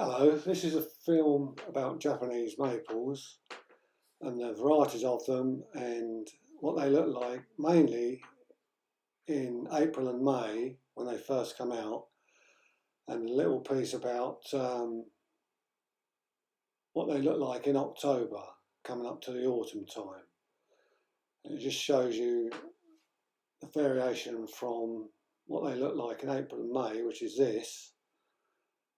Hello, this is a film about Japanese maples and the varieties of them and what they look like, mainly in April and May when they first come out, and a little piece about what they look like in October coming up to the autumn time. And it just shows you the variation from what they look like in April and May, which is this,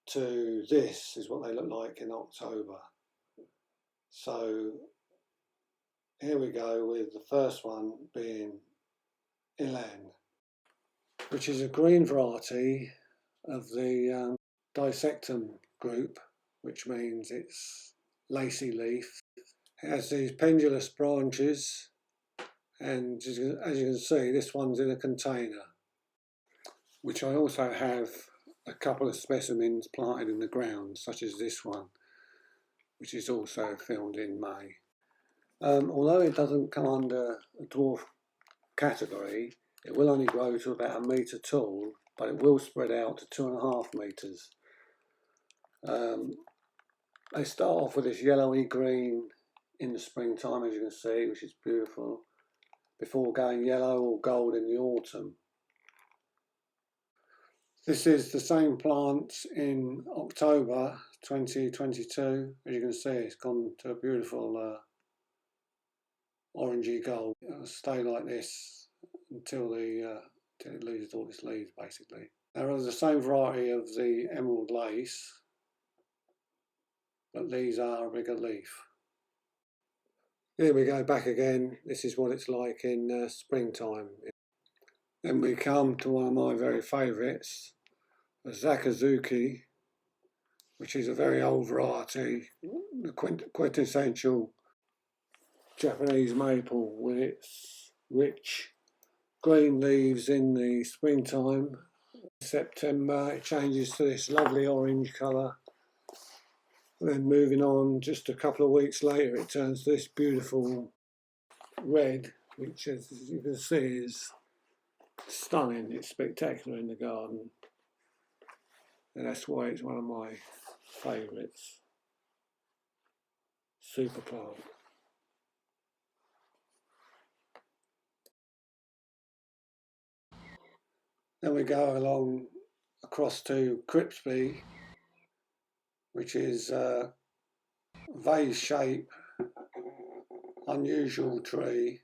to this is what they look like in October. So here we go with the first one being Ilan, which is a green variety of the Dissectum group, which means it's lacy leaf. It has these pendulous branches, and as you can see, this one's in a container, which I also have a couple of specimens planted in the ground, such as this one, which is also filmed in May. Although it doesn't come under a dwarf category, it will only grow to about 1 metre tall, but it will spread out to 2.5 metres. They start off with this yellowy green in the springtime, as you can see, which is beautiful, before going yellow or gold in the autumn. This is the same plant in October 2022. As you can see, it's gone to a beautiful orangey gold. It'll stay like this until it loses all its leaves, basically. There are the same variety of the emerald lace, but these are a bigger leaf. Here we go back again. This is what it's like in springtime. Then we come to one of my very favourites, the Sakazuki, which is a very old variety, the quintessential Japanese maple with its rich green leaves in the springtime. In September it changes to this lovely orange colour. Then moving on, just a couple of weeks later, it turns to this beautiful red, which, as you can see, is stunning. It's spectacular in the garden, and that's why it's one of my favourites. Super plant. Then we go along across to Cripsby, which is a vase shape, unusual tree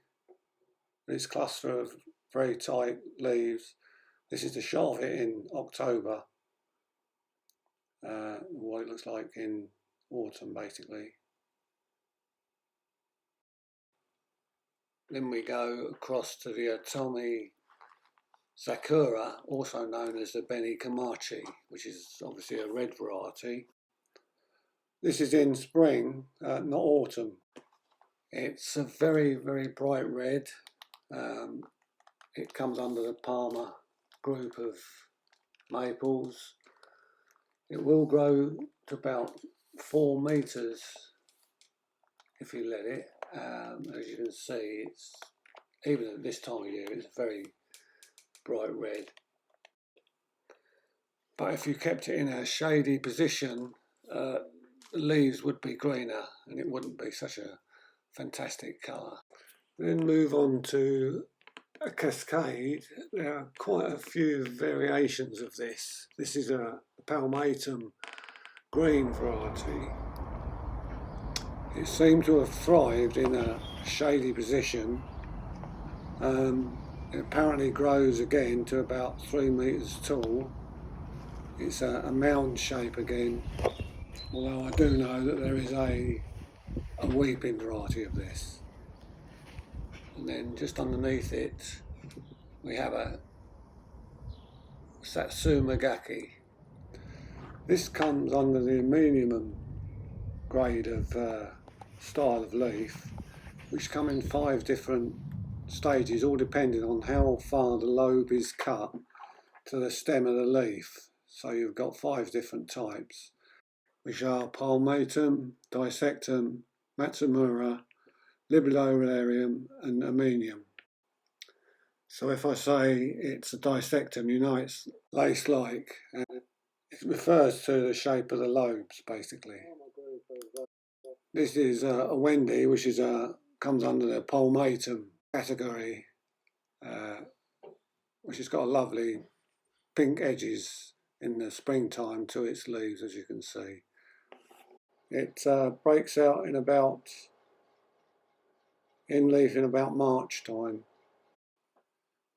with its cluster of very tight leaves. This is the Charvet in October, what it looks like in autumn, basically. Then we go across to the Otomi Sakura, also known as the Beni Kamachi, which is obviously a red variety. This is in spring, not autumn. It's a very, very bright red. It comes under the Palmer group of maples. It will grow to about 4 metres if you let it. As you can see, it's even at this time of year, it's very bright red. But if you kept it in a shady position, the leaves would be greener and it wouldn't be such a fantastic colour. Then move on to a cascade. There are quite a few variations of this. This is a palmatum green variety. It seemed to have thrived in a shady position. It apparently grows again to about 3 metres tall. It's a mound shape again, although I do know that there is a weeping variety of this. And then just underneath it we have a Satsumagaki. This comes under the Amenemum grade of style of leaf, which come in 5 different stages, all depending on how far the lobe is cut to the stem of the leaf. So you've got 5 different types, which are Palmatum, Dissectum, Matsumura, Libellularium and Amenemum. So if I say it's a Dissectum, you know it's lace-like. It refers to the shape of the lobes, basically. This is a Wendy, which is comes under the palmatum category, which has got a lovely pink edges in the springtime to its leaves, as you can see. It breaks out in leaf in about March time.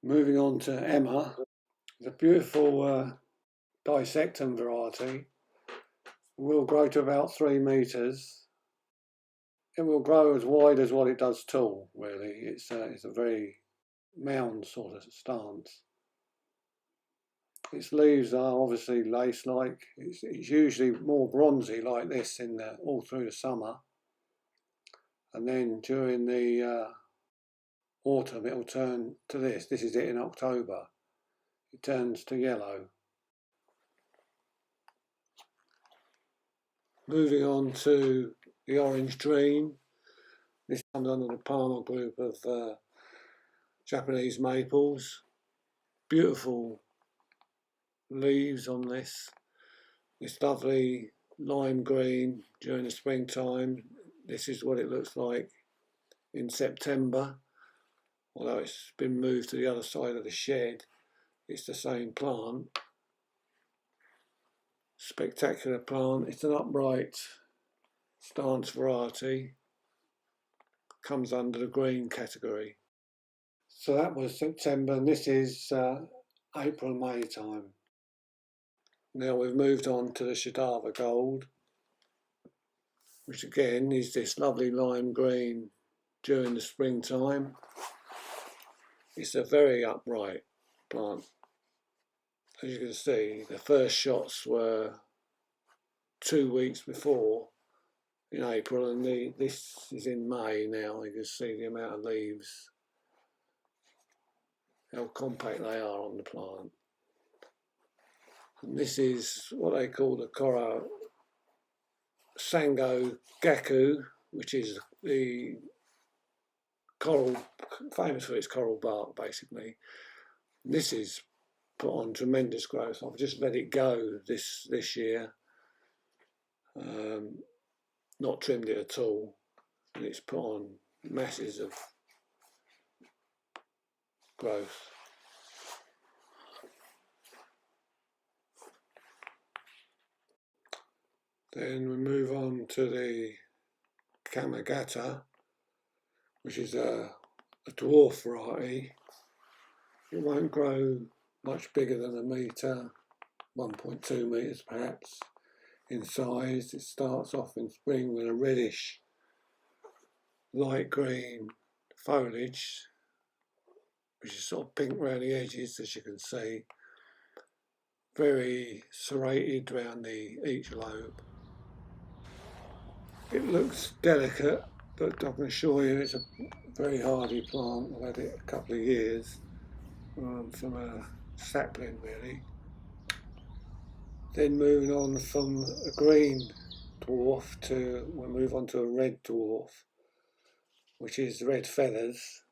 Moving on to Emma, the beautiful dissectum variety will grow to about 3 metres. It will grow as wide as what it does tall, really. It's a very mound sort of stance. Its leaves are obviously lace-like. It's usually more bronzy like this all through the summer. And then during the autumn it will turn to this. This is it in October. It turns to yellow. Moving on to the orange dream. This comes under the Palmer group of Japanese maples. Beautiful leaves on this. It's lovely lime green during the springtime. This is what it looks like in September. Although it's been moved to the other side of the shed, it's the same plant. Spectacular plant. It's an upright stance variety. Comes under the green category. So that was September, and this is April, May time. Now we've moved on to the Shadava Gold, which again is this lovely lime green during the springtime. It's a very upright plant. As you can see, the first shots were 2 weeks before in April, and this is in May now. You can see the amount of leaves, how compact they are on the plant. And this is what they call the Sango Gaku, which is the coral, famous for its coral bark, basically. This is put on tremendous growth. I've just let it go this year. Not trimmed it at all, and it's put on masses of growth. Then we move on to the Kamagata, which is a dwarf variety. It won't grow much bigger than a metre, 1.2 metres perhaps in size. It starts off in spring with a reddish light green foliage, which is sort of pink around the edges, as you can see. Very serrated around each lobe. It looks delicate, but I can assure you it's a very hardy plant. I've had it a couple of years from a sapling, really. Then moving on from a green dwarf we'll move on to a red dwarf, which is red feathers.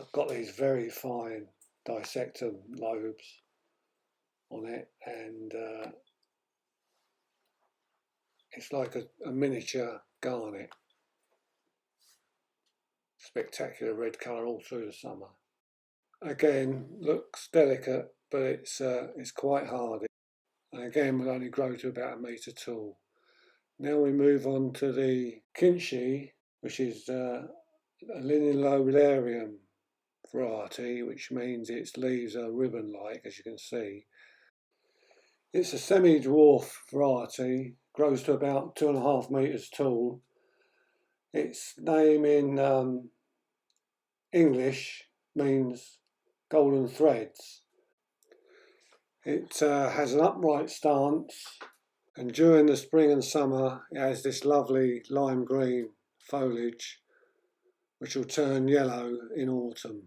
I've got these very fine dissectum lobes on it, and it's like a miniature garnet. Spectacular red colour all through the summer. Again, looks delicate, but it's quite hardy. And again, will only grow to about a metre tall. Now we move on to the Kinshi, which is a Lineolarium variety, which means its leaves are ribbon-like, as you can see. It's a semi-dwarf variety, grows to about 2.5 metres tall. Its name in English means golden threads. It has an upright stance, and during the spring and summer it has this lovely lime green foliage, which will turn yellow in autumn.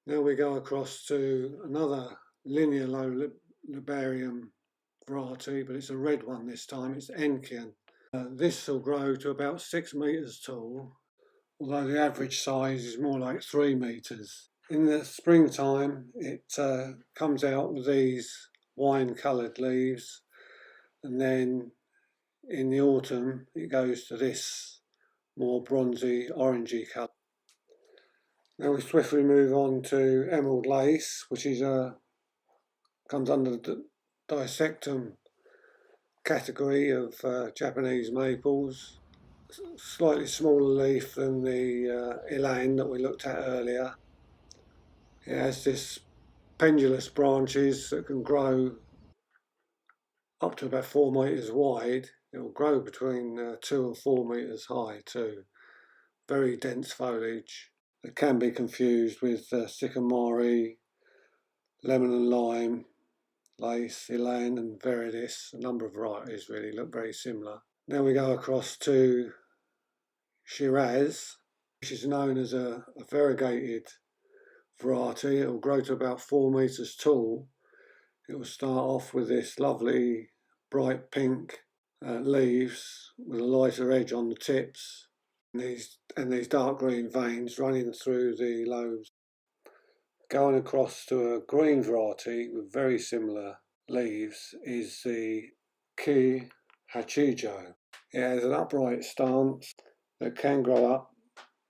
Now we go across to another Lineolarium variety, but it's a red one this time. It's Enkian. This will grow to about 6 metres tall, although the average size is more like 3 metres. In the springtime, it comes out with these wine coloured leaves, and then in the autumn it goes to this more bronzy orangey colour. Now we swiftly move on to emerald lace, which is comes under the Disectum category of Japanese maples. Slightly smaller leaf than the Elan that we looked at earlier. It has this pendulous branches that can grow up to about 4 metres wide. It will grow between 2 and 4 metres high too. Very dense foliage. It can be confused with sycamore, lemon and lime, lace, elan and viridis. A number of varieties really look very similar. Then we go across to Shiraz, which is known as a variegated variety. It will grow to about 4 metres tall. It will start off with this lovely bright pink leaves with a lighter edge on the tips, and these dark green veins running through the lobes. Going across to a green variety with very similar leaves is the Ki Hachijo. It has an upright stance that can grow up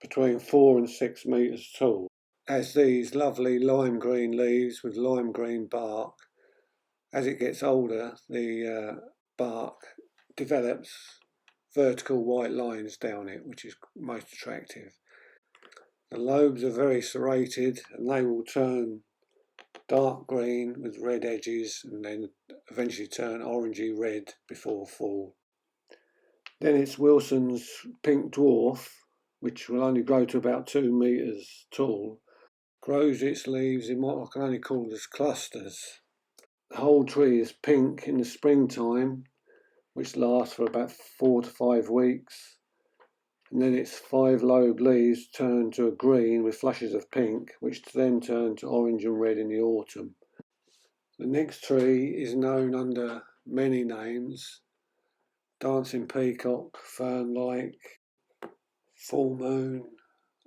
between 4 and 6 metres tall. Has these lovely lime green leaves with lime green bark. As it gets older, the bark develops vertical white lines down it, which is most attractive. The lobes are very serrated and they will turn dark green with red edges and then eventually turn orangey red before fall. Then it's Wilson's pink dwarf, which will only grow to about 2 metres tall. Grows its leaves in what I can only call as clusters. The whole tree is pink in the springtime, which lasts for about 4 to 5 weeks. And then its 5-lobed leaves turn to a green with flushes of pink, which then turn to orange and red in the autumn. The next tree is known under many names: dancing peacock, fernlike, full moon,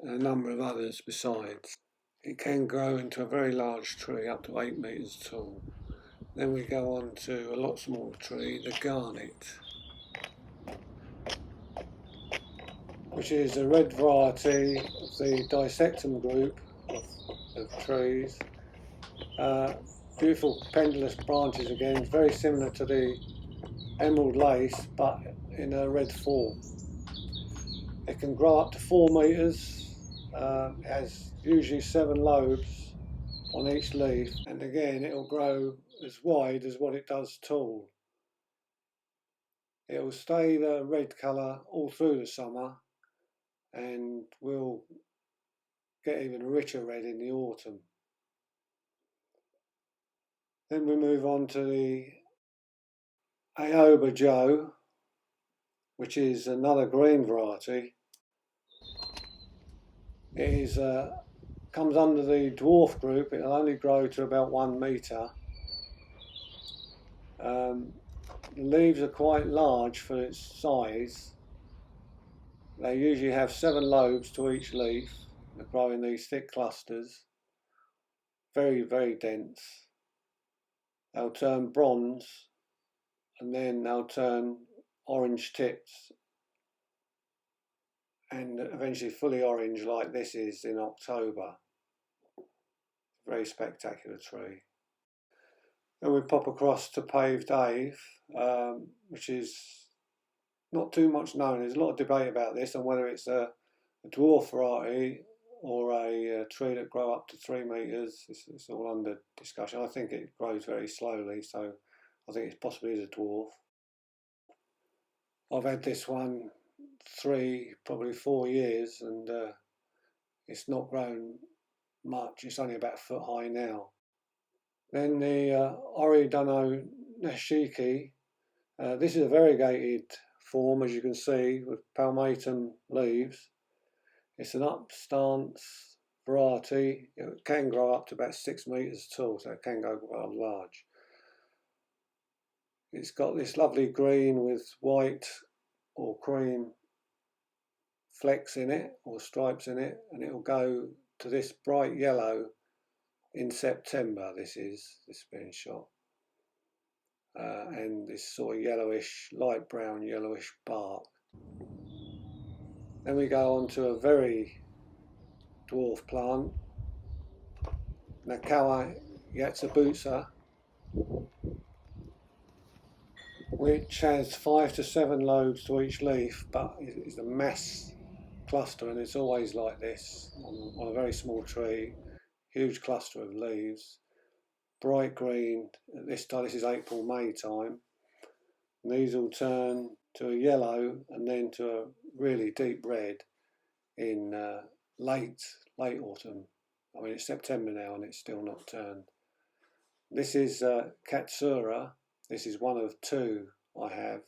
and a number of others besides. It can grow into a very large tree, up to 8 metres tall. Then we go on to a lot smaller tree, the garnet, which is a red variety of the Disectum group of trees. Beautiful pendulous branches again, very similar to the emerald lace, but in a red form. It can grow up to 4 metres. It has usually 7 lobes on each leaf, and again it will grow as wide as what it does tall. It will stay the red colour all through the summer and will get even a richer red in the autumn. Then we move on to the Aoba Joe, which is another green variety. It comes under the dwarf group. It'll only grow to about 1 metre. The leaves are quite large for its size. They usually have 7 lobes to each leaf. They grow in these thick clusters. Very, very dense. They'll turn bronze and then they'll turn orange tips and eventually fully orange like this is in October. Very spectacular tree. Then we pop across to Paved Ave, which is not too much known. There's a lot of debate about this and whether it's a dwarf variety or a tree that grow up to 3 metres. It's all under discussion. I think it grows very slowly, so I think it possibly is a dwarf. I've had this one 3, probably 4 years, and it's not grown much. It's only about a foot high now. Then the Oridono Nashiki. This is a variegated form, as you can see, with palmatum leaves. It's an upstance variety. It can grow up to about 6 metres tall, so it can go quite large. It's got this lovely green with white or cream flecks in it, or stripes in it, and it will go to this bright yellow in September. This is being shot. and this sort of yellowish, light brown yellowish bark. Then we go on to a very dwarf plant, Nakawa Yatsubutsa, which has 5 to 7 lobes to each leaf, but is a mass cluster, and it's always like this on a very small tree, huge cluster of leaves, bright green at this time. This is April, May time. And these will turn to a yellow and then to a really deep red in late autumn. I mean, it's September now and it's still not turned. This is Katsura. This is one of two I have.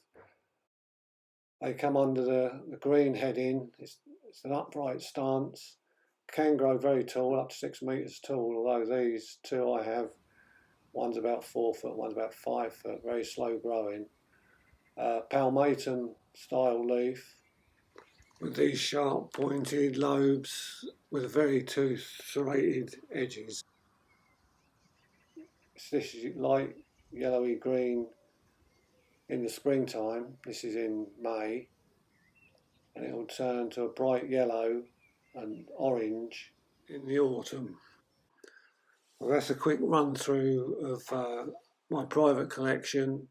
They come under the green heading. It's an upright stance. Can grow very tall, up to 6 meters tall, although these two I have, one's about 4 foot, one's about 5 foot, very slow growing. Palmatum style leaf with these sharp pointed lobes with very tooth serrated edges. This is light yellowy green in the springtime. This is in May, and it will turn to a bright yellow and orange in the autumn. Well, that's a quick run through of my private collection.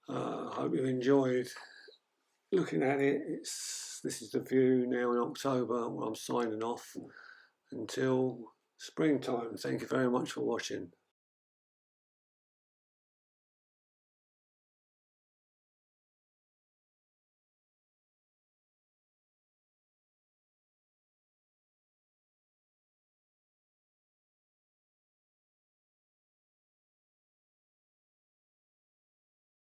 I hope you enjoyed looking at it. This is the view now in October when I'm signing off until springtime. Thank you very much for watching.